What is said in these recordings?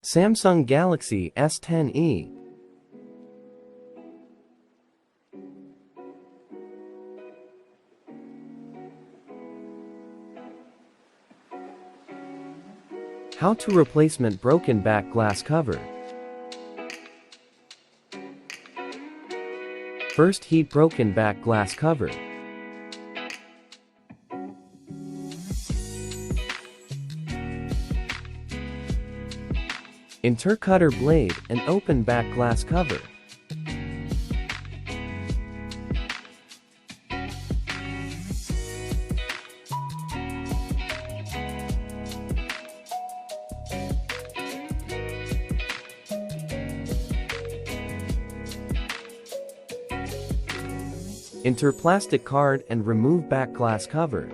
Samsung Galaxy S10e. How to replacement broken back glass cover. First, heat broken back glass cover. Insert cutter blade and open back glass cover. Enter plastic card and remove back glass cover.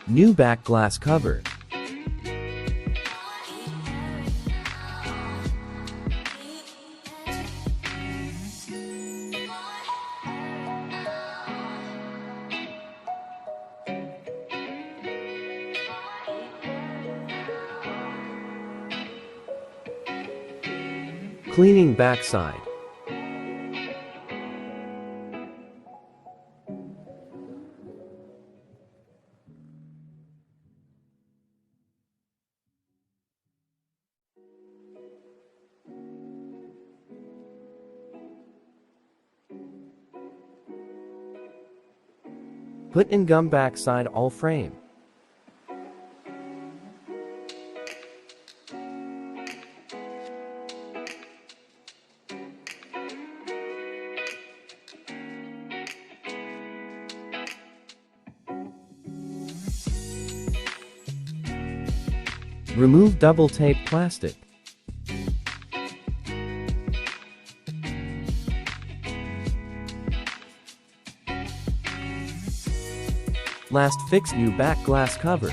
New back glass cover. Cleaning backside. Put in gum backside all frame. Remove double tape plastic. Last, fix new back glass cover.